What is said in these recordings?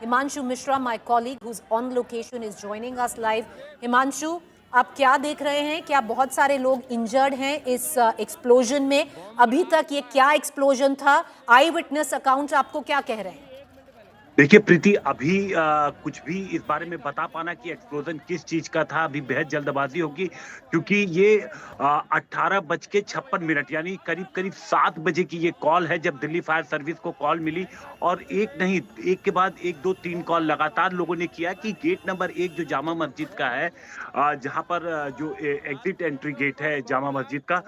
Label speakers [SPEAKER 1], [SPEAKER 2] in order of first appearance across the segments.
[SPEAKER 1] Himanshu Mishra, my colleague who's on location, is joining us live. Himanshu, आप क्या देख रहे हैं? क्या बहुत सारे लोग इंजर्ड हैं इस एक्सप्लोजन में? अभी तक ये क्या एक्सप्लोजन था? आई विटनेस अकाउंट आपको क्या कह रहे हैं?
[SPEAKER 2] देखिए प्रीति, अभी कुछ भी इस बारे में बता पाना कि एक्सप्लोजन किस चीज का था, अभी बेहद जल्दबाजी होगी, क्योंकि ये 18:56 यानी करीब करीब 7 बजे की ये कॉल है जब दिल्ली फायर सर्विस को कॉल मिली। और एक नहीं, एक के बाद एक, दो, तीन कॉल लगातार लोगों ने किया कि गेट नंबर 1 जो जामा मस्जिद का है, जहां पर जो एग्जिट एंट्री गेट है जामा मस्जिद का,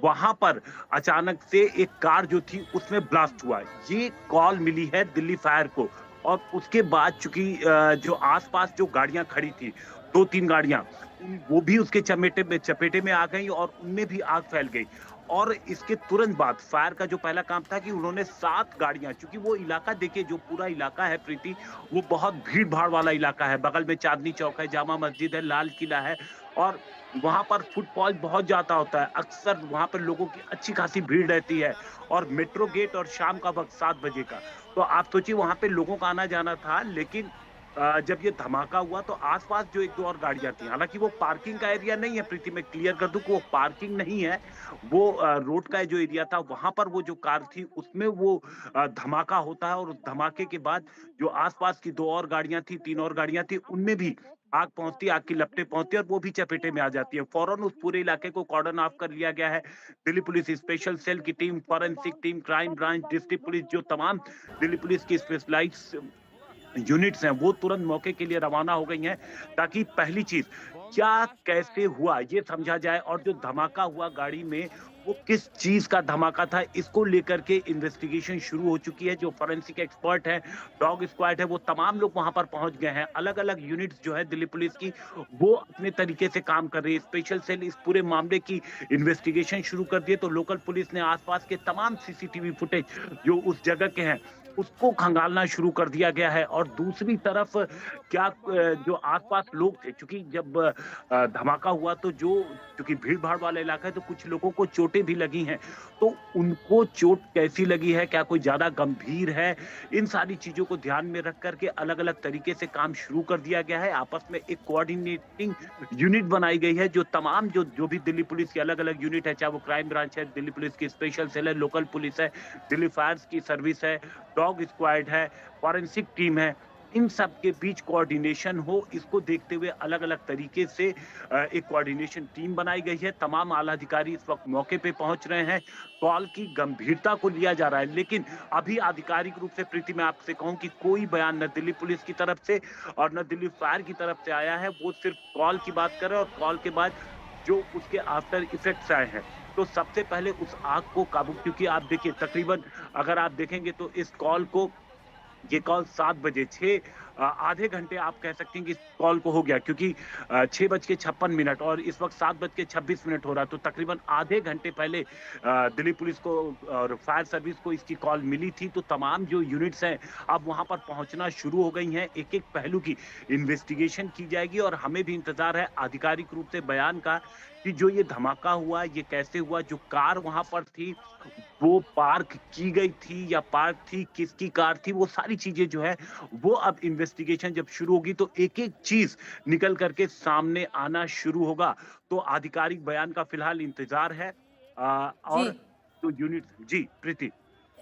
[SPEAKER 2] वहां पर अचानक से एक कार जो थी उसमें ब्लास्ट हुआ। ये कॉल मिली है दिल्ली फायर को। और उसके बाद चूंकि जो आसपास जो गाड़ियां खड़ी थी, 2-3 गाड़ियां, वो भी उसके चपेटे में आ गई और उनमें भी आग फैल गई। और इसके तुरंत बाद फायर का जो पहला काम था कि उन्होंने 7 गाड़ियां, चूंकि वो इलाका देखिए, जो पूरा इलाका है प्रीति, वो बहुत भीड़ भाड़ वाला इलाका है। बगल में चांदनी चौक है, जामा मस्जिद है, लाल किला है, और वहां पर फुटफॉल बहुत ज्यादा होता है। अक्सर वहां पर लोगों की अच्छी खासी भीड़ रहती है। और मेट्रो गेट और शाम का वक्त 7 बजे का, तो आप सोचिए वहां पे लोगों का आना जाना था। लेकिन जब ये धमाका हुआ तो आसपास जो 1-2 और गाड़ियां थी, हालांकि वो पार्किंग का एरिया नहीं है प्रीति, मैं क्लियर कर दूं कि वो पार्किंग नहीं है, वो रोड का जो एरिया था वहां पर वो जो कार थी उसमें वो धमाका होता है। और उस धमाके के बाद जो आसपास की 2 और गाड़ियां थी, 3 और गाड़ियां थी, उनमें भी आग पहुंचती, आग की लपटें पहुंचती, और वो भी चपेटे में आ जाती है। फौरन उस पूरे इलाके को कॉर्डन ऑफ कर लिया गया है। दिल्ली पुलिस स्पेशल सेल की team, forensic team, crime branch, district police, जो तमाम दिल्ली पुलिस की स्पेशलाइज्ड यूनिट्स हैं, वो तुरंत मौके के लिए रवाना हो गई हैं, ताकि पहली चीज क्या कैसे हुआ ये समझा जाए, और जो धमाका हुआ गाड़ी में वो किस चीज का धमाका था, इसको लेकर के इन्वेस्टिगेशन शुरू हो चुकी है। जो फोरेंसिक एक्सपर्ट है, डॉग स्क्वाड है, वो तमाम लोग वहां पर पहुंच गए हैं। अलग अलग यूनिट्स जो है दिल्ली पुलिस की, वो अपने तरीके से काम कर रही है। स्पेशल सेल इस पूरे मामले की इन्वेस्टिगेशन शुरू कर दिए। तो लोकल पुलिस ने आसपास के तमाम सीसीटीवी फुटेज जो उस जगह के हैं उसको खंगालना शुरू कर दिया गया है। और दूसरी तरफ क्या जो आसपास लोग थे, क्योंकि जब धमाका हुआ तो जो, क्योंकि भीड़ भाड़ वाला इलाका है, तो कुछ लोगों को चोटें भी लगी हैं। तो उनको चोट कैसी लगी है, क्या कोई ज्यादा गंभीर है, इन सारी चीजों को ध्यान में रख करके अलग अलग तरीके से काम शुरू कर दिया गया है। आपस में एक कोऑर्डिनेटिंग यूनिट बनाई गई है, जो तमाम जो जो भी दिल्ली पुलिस की अलग अलग यूनिट है, चाहे वो क्राइम ब्रांच है, दिल्ली पुलिस की स्पेशल सेल है, लोकल पुलिस है, दिल्ली फायर की सर्विस है, डॉग स्क्वाड है, फॉरेंसिक टीम है, इन सब के बीच कोऑर्डिनेशन हो, इसको देखते हुए अलग अलग तरीके से एक कोऑर्डिनेशन टीम बनाई गई है। तमाम आला अधिकारी इस वक्त मौके पे पहुंच रहे हैं। कॉल की गंभीरता को लिया जा रहा है, लेकिन अभी आधिकारिक रूप से प्रीति मैं आपसे कहूं कि कोई बयान न दिल्ली पुलिस की तरफ से और न दिल्ली फायर की तरफ से आया है। वो सिर्फ कॉल की बात कर रहे हैं, और कॉल के बाद जो उसके आफ्टर इफेक्ट्स आए हैं। तो सबसे पहले उस आग को काबू, क्योंकि आप देखिए तकरीबन अगर आप देखेंगे तो इस कॉल को, ये कॉल 7 बजे, आधे घंटे आप कह सकते हैं कि इस कॉल को हो गया, क्योंकि 6:56 और इस वक्त 7:26 हो रहा है। तो तकरीबन आधे घंटे पहले दिल्ली पुलिस को और फायर सर्विस को इसकी कॉल मिली थी। तो तमाम जो यूनिट्स हैं अब वहां पर पहुंचना शुरू हो गई हैं। एक एक पहलू की इन्वेस्टिगेशन की जाएगी, और हमें भी इंतजार है आधिकारिक रूप से बयान का कि जो ये धमाका हुआ ये कैसे हुआ, जो कार वहां पर थी वो पार्क की गई थी या पार्क थी, किसकी कार थी, वो सारी चीजें जो है वो अब इन्वेस्टिगेशन जब शुरू होगी तो एक एक चीज निकल करके सामने आना शुरू होगा। तो आधिकारिक बयान का फिलहाल इंतजार है।
[SPEAKER 1] जी
[SPEAKER 2] और तो यूनिट, जी प्रीति।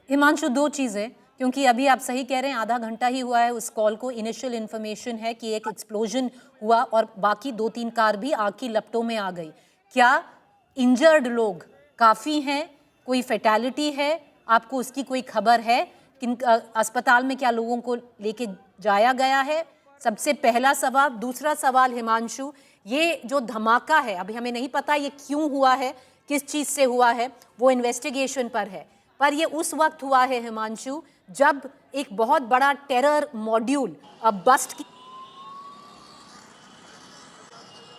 [SPEAKER 1] हिमांशु, दो चीज़ें, क्योंकि अभी आप सही कह रहे हैं, आधा घंटा ही हुआ है उस कॉल को। इनिशियल इन्फॉर्मेशन है कि एक एक्सप्लोजन हुआ और बाकी 2-3 कार भी आग की लपटों में आ गई। क्या इंजर्ड लोग काफ़ी हैं? कोई फैटेलिटी है? आपको उसकी कोई खबर है? किन अस्पताल में क्या लोगों को लेके जाया गया है? सबसे पहला सवाल। दूसरा सवाल हिमांशु, ये जो धमाका है अभी हमें नहीं पता ये क्यों हुआ है, किस चीज़ से हुआ है, वो इन्वेस्टिगेशन पर है। पर ये उस वक्त हुआ है हिमांशु जब एक बहुत बड़ा टेरर मॉड्यूल बस्ट